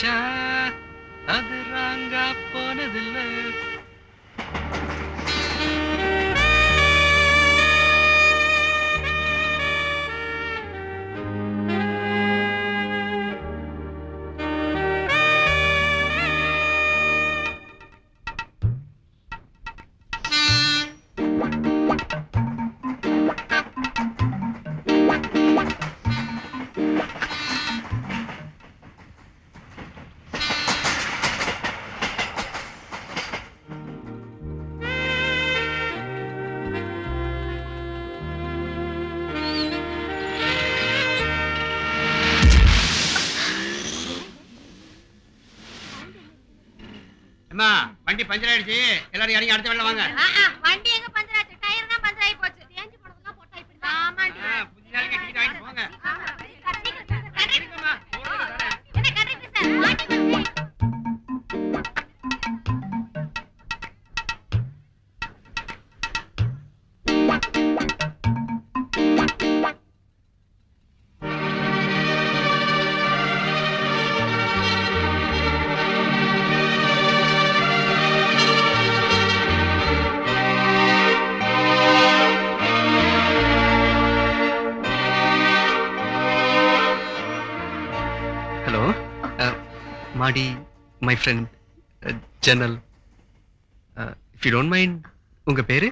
நினைச்சா அது ராங்கா போனதில்லை. வண்டி பஞ்சர் ஆயிடுச்சு, எல்லாரும் இறங்கி அடுத்த வேலை வாங்க. வண்டி எங்க பஞ்சர் ஆச்சு? டயர் தான் பஞ்சர் ஆயி போச்சு. தேஞ்சு போனதெல்லாம் போட்டா இப்படி தான். ஆமாண்டி. புது நாளைக்கு டிக்கெட் வாங்கிட்டு போங்க. என்ன கரெக்ட் சார்? மாட்டி வந்து Marty, my friend, Janal. If you don't mind, unga peru?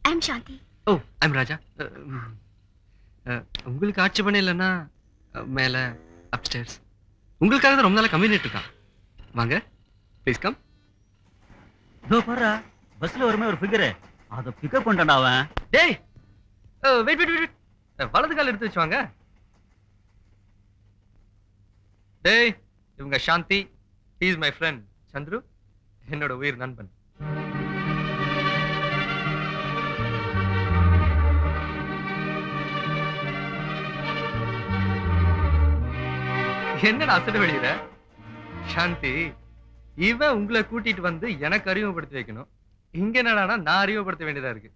I'm Shanti. Oh, I'm Raja. உங்களுக்கு ஆட்சேபணம் இல்லைன்னா மேலே அப்ஸ்டேர்ஸ். உங்களுக்காக தான் ரொம்ப நாளாக கம்யூனிட் இருக்கான். வாங்க, ப்ளீஸ் கம். இதோ பாரு, பஸ்ல வருமே ஒரு ஃபிகர், அதை பிக்கப் பண்ணிட்டான்டா அவன். டேய், வெயிட், வலது கால் எடுத்து வச்சுவாங்க. டேய், இவங்க சாந்தி, he is my friend Chandru, என்னோட உயிர் நண்பன். என்னடா அசடு வெளியிற? சாந்தி, இவன் உங்களை கூட்டிட்டு வந்து எனக்கு அறிமுகப்படுத்தி வைக்கணும். இங்க என்னடானா நான் அறிமுகப்படுத்த வேண்டியதா இருக்கு.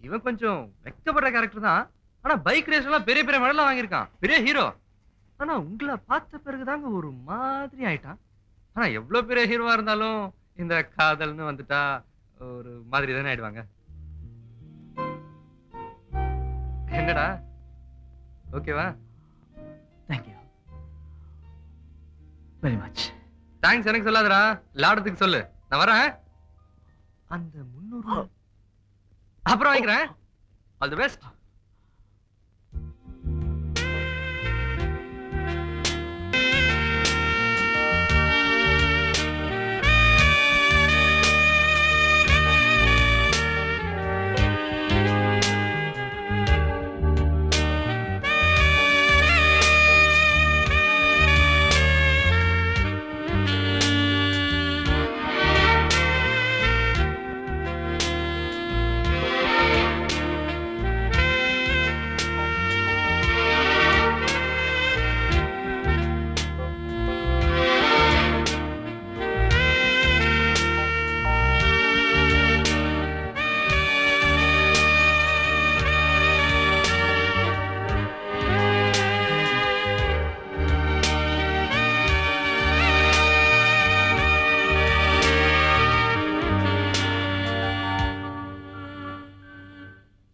இவன் கொஞ்சம் வெக்கப்படுற கேரக்டர் தான், ஆனா பைக் ரேஸ் எல்லாம் பெரிய பெரிய மெடல்லாம் வாங்கியிருக்கான், பெரிய ஹீரோ. ஆனா உங்களை பார்த்த பிறகுதாங்க ஒரு மாதிரி ஆயிட்டான். ஆனா எவ்வளவு பெரிய ஹீரோவா இருந்தாலும் இந்த காதல்னு வந்துட்டா ஒரு மாதிரி தானே ஆயிடுவாங்க. என்னடா, ஓகேவா? Thank you very much. தேங்க்ஸ் எனக்கு சொல்லாதடா, லாடத்துக்கு சொல்லு. நான் வரேன். அந்த 300 அப்புறம் வாங்கிக்கிறேன். All the best.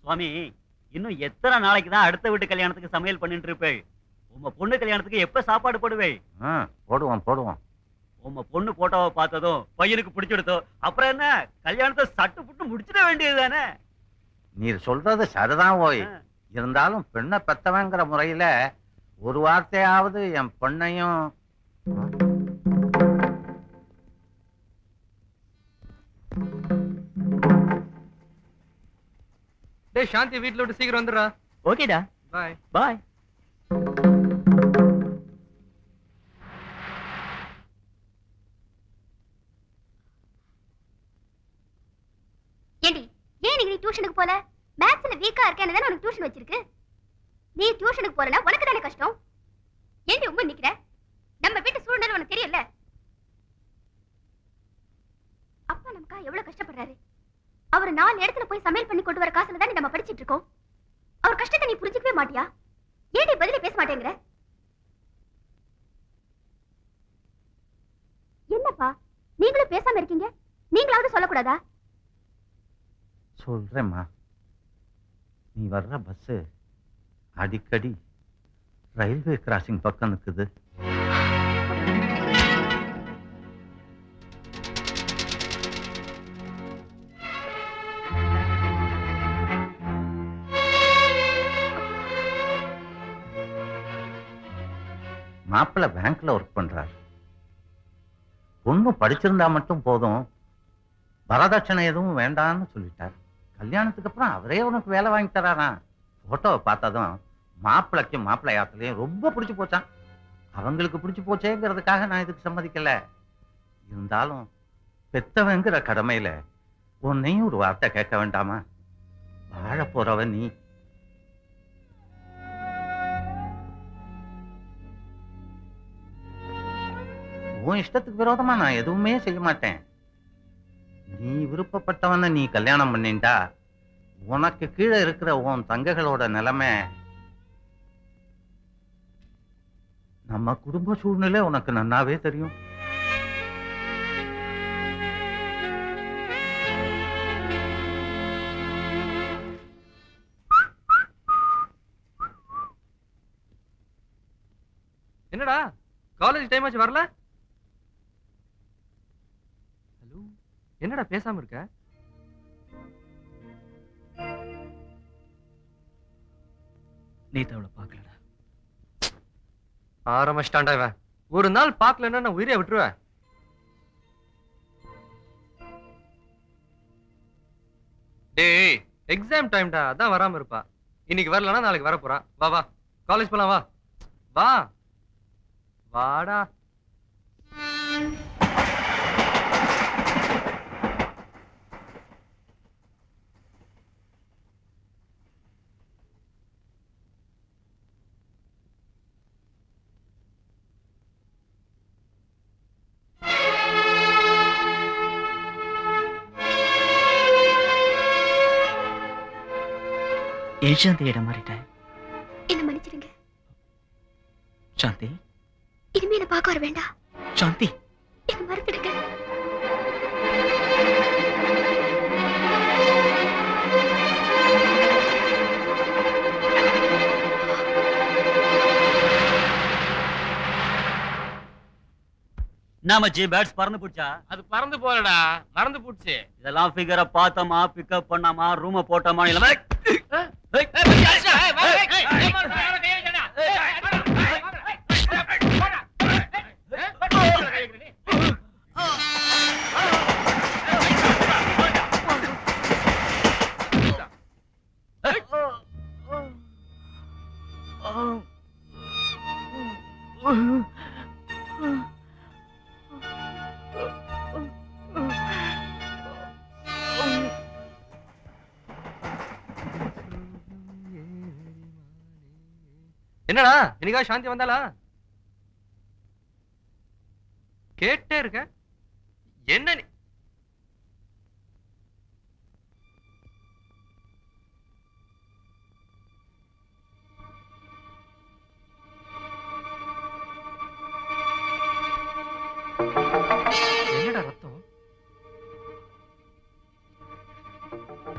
சுவாமி, இன்னும் எத்தனை நாளைக்கு தான் அடுத்த வீட்டு கல்யாணத்துக்கு சமையல் பண்ணிட்டு இருப்பேள்? உங்க பொண்ணு கல்யாணத்துக்கு எப்ப சாப்பாடு போடுவே? போடுவோம். உங்க பொண்ணு போட்டோவை பார்த்ததும் பையனுக்கு பிடிச்சிடுதோ, அப்புறம் என்ன, கல்யாணத்தை சட்டு புட்டு முடிச்சிட வேண்டியது தானே? நீர் சொல்றது சரிதான் ஓய். இருந்தாலும் பெண்ணை பெத்தவங்கிற முறையில ஒரு வார்த்தையாவது என் பொண்ணையும். டேய் சாந்தி, வீட்ல விட்டு சீக்கிரம் வந்துடுறா. ஓகேடா, பாய் பாய். ஏண்டி, ஏன் நீ டியூஷனுக்கு போல? மேத்ஸ்ல வீக்கா இருக்கேன்னு தானே உனக்கு டியூஷன் வச்சிருக்கு. நீ டியூஷனுக்கு போறனா உனக்கு தானே கஷ்டம். ஏண்டி உம்மா நிக்கிற? நம்ம வீட்டு சூழ்நிலை உனக்கு தெரியல. அப்பா நமக்கா எவ்வளவு கஷ்டப்படுறாரு. அவர் 4 இடத்துல போய் சமையல் பண்ணி கொண்டு வர காசுல தான் நம்ம படிச்சிட்டு இருக்கோம். அவர் கஷ்டத்தை நீ புரிஞ்சிக்கவே மாட்டியா? ஏண்டி பதிலே பேச மாட்டேங்கிற? என்னப்பா நீங்களும் பேசாம இருக்கீங்க? நீங்களாவது சொல்லக்கூடாதா? சொல்றேம்மா, நீ வர்ற பஸ் அடிக்கடி ரயில்வே கிராசிங் பக்கம் நிக்குது. மாப்பிள்ளை பேங்க்ல ஒர்க் பண்றாரு. பொண்ணு படிச்சிருந்தா மட்டும் போதும், வரதட்சணை எதுவும் வேண்டாம்னு சொல்லிட்டார். கல்யாணத்துக்கு அப்புறம் அவரே உனக்கு வேலை வாங்கி தராராம். போட்டோவை பார்த்ததும் மாப்பிள்ளைக்கும் மாப்பிள்ளை யாத்திரையும் ரொம்ப பிடிச்சு போச்சான். அவங்களுக்கு பிடிச்சு போச்சேங்கிறதுக்காக நான் இதுக்கு சம்மதிக்கல. இருந்தாலும் பெத்தவங்கிற கடமையில உன்னையும் ஒரு வார்த்தை கேட்க வேண்டாமா? வாழ போறவ நீ. உன் இஷ்டத்துக்கு விரோதமா நான் எதுவுமே செய்ய மாட்டேன். நீ விருப்பப்பட்டவன நீ கல்யாணம் பண்ணிண்டா உனக்கு கீழே இருக்கிற உன் தங்கைகளோட நிலைமை, நம்ம குடும்ப சூழ்நிலை உனக்கு நன்னாவே தெரியும். என்னடா காலேஜ் டைம் ஆச்சு வரல? ஹலோ, என்னடா பேசாம இருக்க? நேத்து அவளை பார்க்கலடா. ஆரம்பிச்சிட்டான்டா இவன். ஒரு நாள் பார்க்கலன்னா நான் உயிரை விட்டுருவேன். டேய், எக்ஸாம் டைம்டா, அதான் வராம இருப்பா. இன்னைக்கு வரலன்னா நாளைக்கு வர போறான். வா வா, காலேஜ் போலாம். வா வா வாடா. ஏன் சாந்தி இடம் மாறிட்டேன்? என்ன மன்னிச்சிடுங்க. சாந்தி, இனிமே என்ன பார்க்க வர வேண்டாம். சாந்தி, என்ன மறந்துடுங்க. நாம ஜி பேட்ஸ் பறந்து போச்சா? அது பறந்து போலடா, மறந்து போச்சு. இதெல்லாம் ஃபிகரை பார்த்தோமா, பிக்கப் பண்ணாமா, ரூம போட்டோமா, இல்ல என்னடா இன்னைக்கா சாந்தி வந்தாளா? கேட்டே இருக்க. என்ன நீ? என்னடா ரத்தம்?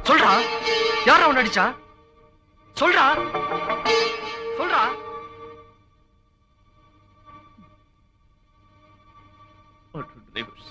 சொல்றா, யாரா உன்னை அடிச்சா? சொல்றா சொல்றா. Auto drivers.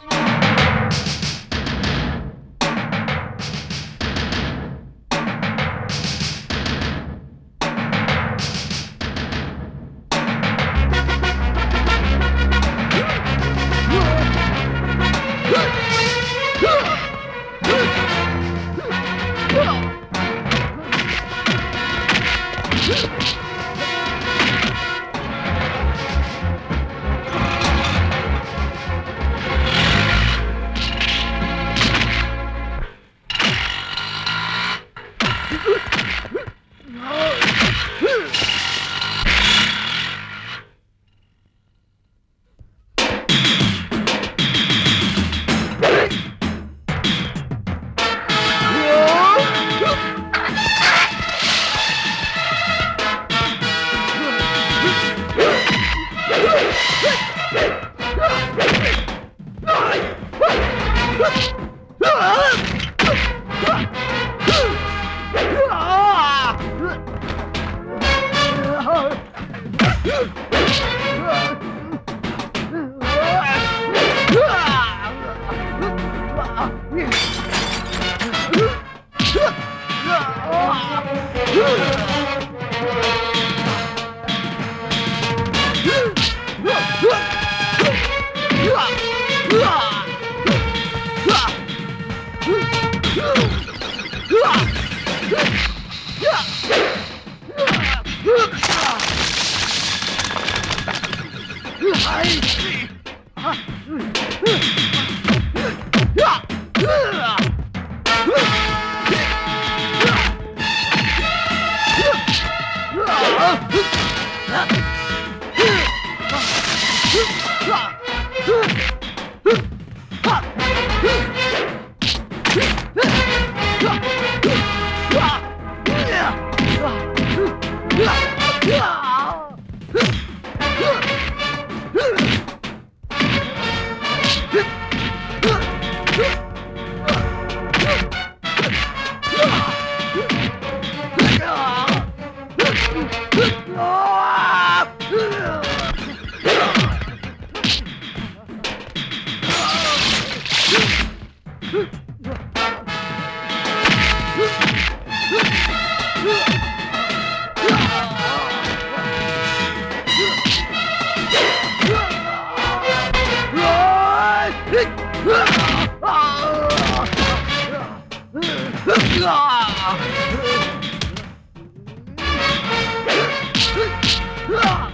Ah!